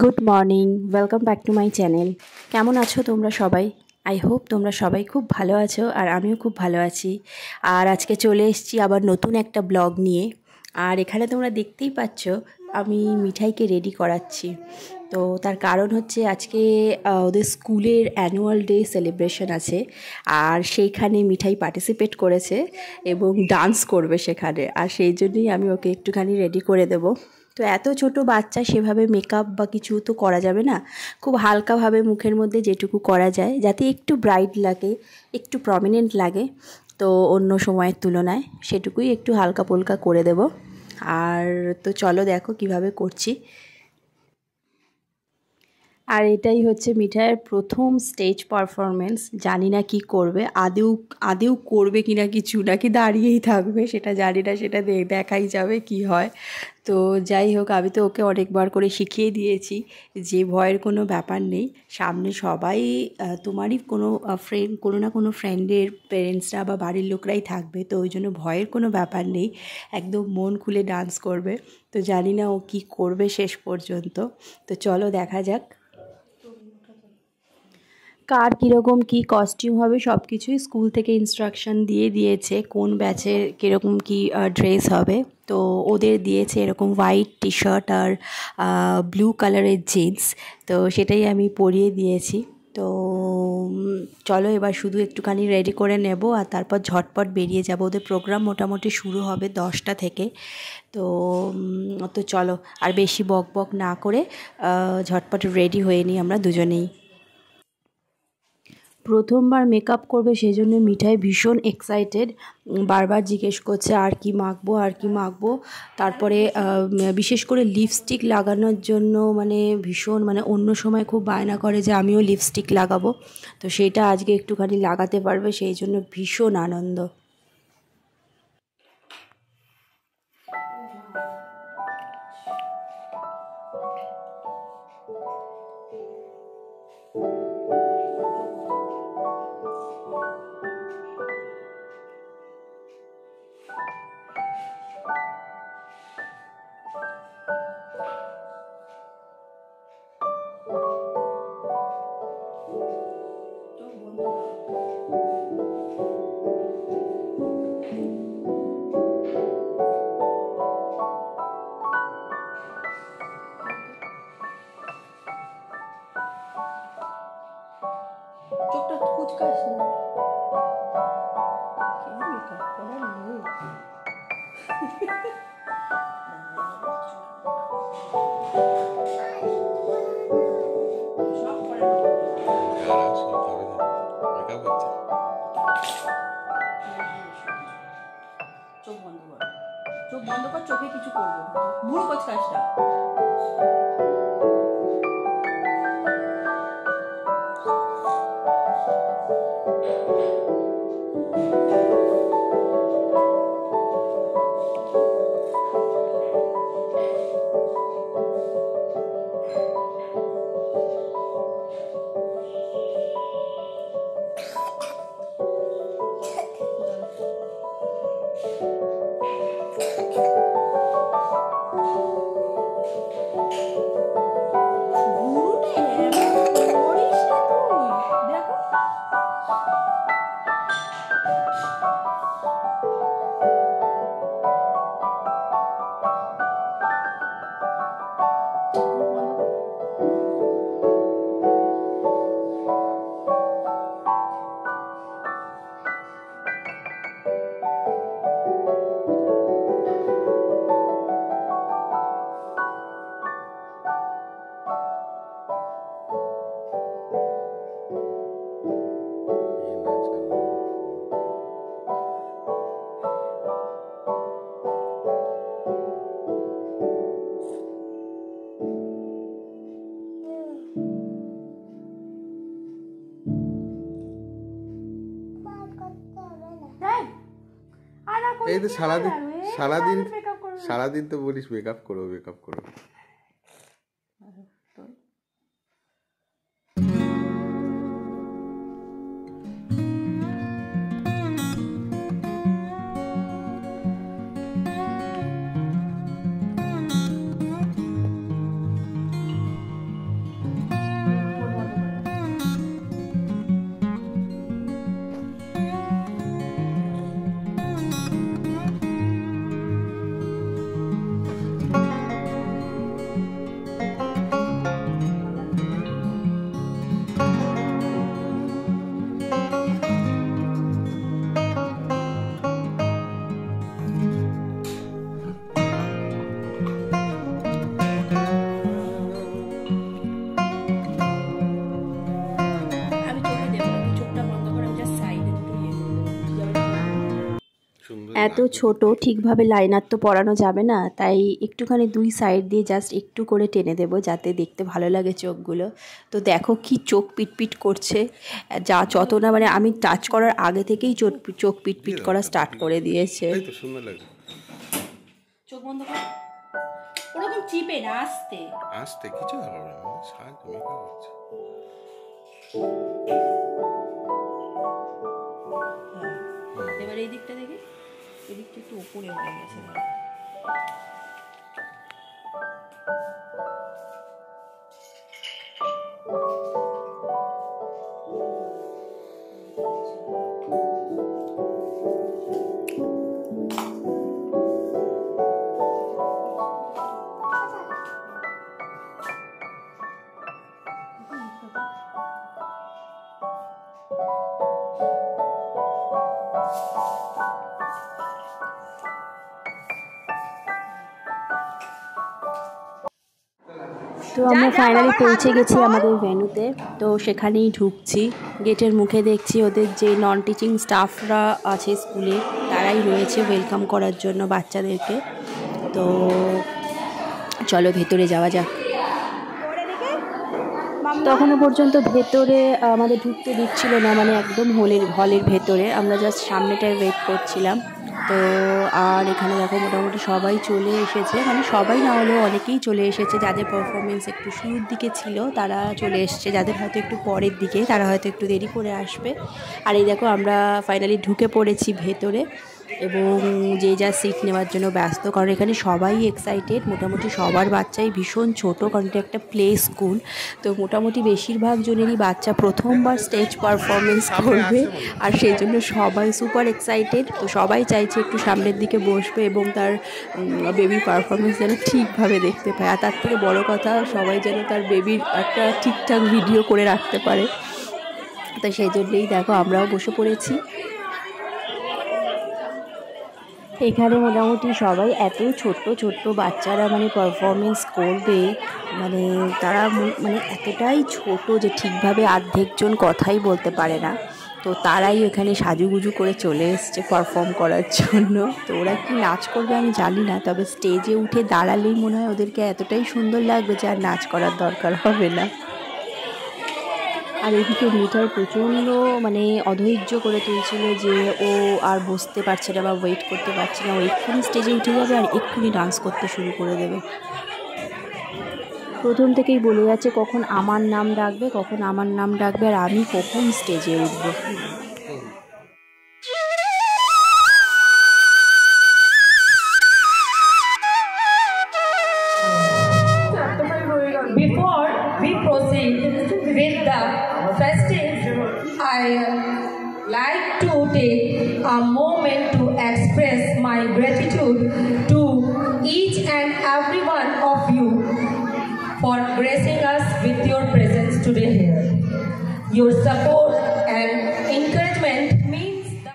Good morning, welcome back to my channel. কেমন আছো তোমরা সবাই? আই হোপ তোমরা সবাই খুব ভালো আছো, আর আমিও খুব ভালো আছি। আর আজকে চলে এসেছি আবার নতুন একটা ব্লগ নিয়ে। আর এখানে তোমরা দেখতেই পাচ্ছ আমি মিঠাইকে রেডি করাচ্ছি। তো তার কারণ হচ্ছে আজকে ওদের স্কুলের অ্যানুয়াল ডে সেলিব্রেশন আছে, আর সেইখানে মিঠাই পার্টিসিপেট করেছে এবং ডান্স করবে সেখানে। আর সেই জন্যই আমি ওকে একটুখানি রেডি করে দেবো। তো এত ছোট বাচ্চা, সেভাবে মেকআপ বা কিছু তো করা যাবে না। খুব হালকাভাবে মুখের মধ্যে যেটুকু করা যায়, যাতে একটু ব্রাইট লাগে, একটু প্রমিনেন্ট লাগে, তো অন্য সময়ের তুলনায় সেটুকুই একটু হালকা পুলকা করে দেব। আর তো চলো দেখো কিভাবে করছি। আর এটাই হচ্ছে মিঠাইয়ের প্রথম স্টেজ পারফরমেন্স। জানি না কি করবে, আদেও করবে কি না কিছু, নাকি দাঁড়িয়েই থাকবে সেটা জানি না, সেটা দেখাই যাবে কি হয়। তো যাই হোক, আমি তো ওকে অনেকবার করে শিখিয়ে দিয়েছি যে ভয়ের কোনো ব্যাপার নেই। সামনে সবাই তোমারই কোনো না কোনো ফ্রেন্ডের পেরেন্টসরা বা বাড়ির লোকরাই থাকবে, তো ওই জন্য ভয়ের কোনো ব্যাপার নেই। একদম মন খুলে ডান্স করবে। তো জানি না ও কী করবে শেষ পর্যন্ত। তো চলো দেখা যাক। কার কীরকম কী কস্টিউম হবে সব কিছুই স্কুল থেকে ইনস্ট্রাকশন দিয়ে দিয়েছে, কোন ব্যাচের কীরকম কী ড্রেস হবে। তো ওদের দিয়েছে এরকম হোয়াইট টি শার্ট আর ব্লু কালারের জিন্স। তো সেটাই আমি পরিয়ে দিয়েছি। তো চলো এবার শুধু একটুখানি রেডি করে নেব, আর তারপর ঝটপট বেরিয়ে যাব। ওদের প্রোগ্রাম মোটামুটি শুরু হবে 10টা থেকে। তো তো চলো আর বেশি বক বক না করে ঝটপট রেডি হয়ে নিই আমরা দুজনেই। প্রথমবার মেকআপ করবে, সেই জন্য মিঠাই ভীষণ এক্সাইটেড। বারবার জিজ্ঞেস করছে আর কি মাখবো, আর কি মাখবো। তারপরে বিশেষ করে লিপস্টিক লাগানোর জন্য ভীষণ অন্য সময় খুব বায়না করে যে আমিও লিপস্টিক লাগাবো। তো সেইটা আজকে একটুখানি লাগাতে পারবে, সেই জন্য ভীষণ আনন্দ। চোখটা কুচকাস না, মেকআপ করার লোক। সব করে সব ধরে মেকআপ হচ্ছে। চোখ বন্ধ কর, চোখ বন্ধ কর, চোখে কিছু করবো না, ভুল করছিস কাজটা। এই তো সারাদিন সারাদিন সারাদিন তো বলিস মেকআপ করো মেকআপ করো। এত ছোট ঠিকভাবে লাইনার তো পরানো যাবে না, তাই একটুখানি দুই সাইড দিয়ে জাস্ট একটু করে টেনে দেবো যাতে দেখতে ভালো লাগে চোখগুলো। তো দেখো কি চোখ পিটপিট করছে, যা যত না মানে আমি টাচ করার আগে থেকেই চোখ পিটপিট করা স্টার্ট করে দিয়েছে। চোখ বন্ধ কর, ওরকম চিপে না, আস্তে আস্তে, কিছু হবে না, শান্ত মেকআপ হচ্ছে। এবার এই দিকটা দেখি, এই দিকটা একটু উপরে হয়ে গেছে। তো আমরা ফাইনালি পৌঁছে গেছি আমাদের ভেন্যুতে। তো সেখানেই ঢুকছি, গেটের মুখে দেখছি ওদের যে নন টিচিং স্টাফরা আছে স্কুলে তারাই রয়েছে ওয়েলকাম করার জন্য বাচ্চাদেরকে। তো চলো ভেতরে যাওয়া যাক। তখনও পর্যন্ত ভেতরে আমাদের ঢুকতে দিচ্ছিল না, মানে একদম হলের ভেতরে, আমরা জাস্ট সামনেটায় ওয়েট করছিলাম। তো আর এখানে দেখো মোটামুটি সবাই চলে এসেছে, মানে সবাই না হলেও অনেকেই চলে এসেছে। যাদের পারফরমেন্স একটু শুরুর দিকে ছিল তারা চলে এসছে, যাদের হয়তো একটু পরের দিকে তারা হয়তো একটু দেরি করে আসবে। আর এই দেখো আমরা ফাইনালি ঢুকে পড়েছি ভেতরে, এবং যে যা সিট নেওয়ার জন্য ব্যস্ত, কারণ এখানে সবাই এক্সাইটেড। মোটামুটি সবার বাচ্চাই ভীষণ ছোট, কারণ এটা একটা প্লে স্কুল। তো মোটামুটি বেশিরভাগ জনেরই বাচ্চা প্রথমবার স্টেজ পারফরমেন্স করবে, আর সেই জন্য সবাই সুপার এক্সাইটেড। তো সবাই চাইছে একটু সামনের দিকে বসবে এবং তার বেবির পারফরমেন্স যেন ঠিকভাবে দেখতে পায়। আর তার থেকে বড় কথা, সবাই যেন তার বেবির একটা ঠিকঠাক ভিডিও করে রাখতে পারে। তো সেই জন্যই দেখো আমরাও বসে পড়েছি। এখানে মোটামুটি সবাই এত ছোট্ট বাচ্চারা মানে পারফরমেন্স করবে, মানে তারা মানে এতটাই ছোট যে ঠিকভাবে অর্ধেকজন কথাই বলতে পারে না। তো তারাই এখানে সাজুগুজু করে চলে এসছে পারফর্ম করার জন্য। তো ওরা কি নাচ করবে আমি জানি না, তবে স্টেজে উঠে দাঁড়ালেই মনে হয় ওদেরকে এতটাই সুন্দর লাগবে যে আর নাচ করার দরকার হবে না। আর এদিকে মিঠার প্রচণ্ড মানে অধৈর্য করে তুলছিল যে ও আর বসতে পারছে না বা ওয়েট করতে পারছে না, ও এক্ষুনি স্টেজে উঠে যাবে আর এক্ষুনি ডান্স করতে শুরু করে দেবে। প্রথম থেকেই বলে যাচ্ছে কখন আমার নাম ডাকবে, কখন আমার নাম ডাকবে, আর আমি কখন স্টেজে উঠবো। Before we proceed with the festive, I like to take a moment to express my gratitude to each and every one of you for gracing us with your presence today here. Your support and encouragement means the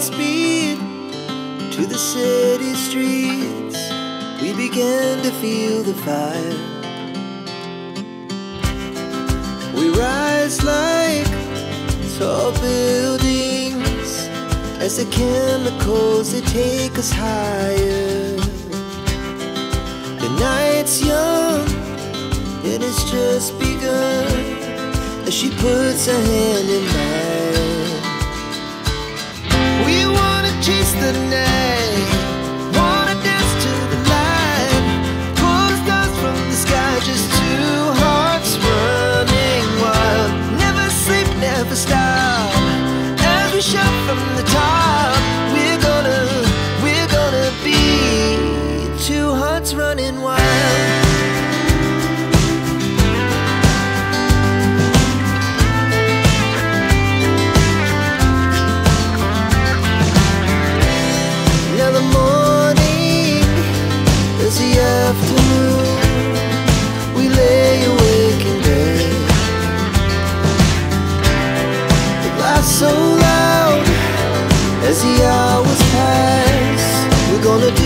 Speed to the city streets, we began to feel the fire. We rise like tall buildings as the chemicals they take us higher. The night's young and it's just begun as she puts her hand in mine. We wanna chase the night, wanna dance to the light, pull stars from the sky, just two hearts running wild. Never sleep, never stop, as we shout from the top. We're gonna be two hearts running wild. wanna do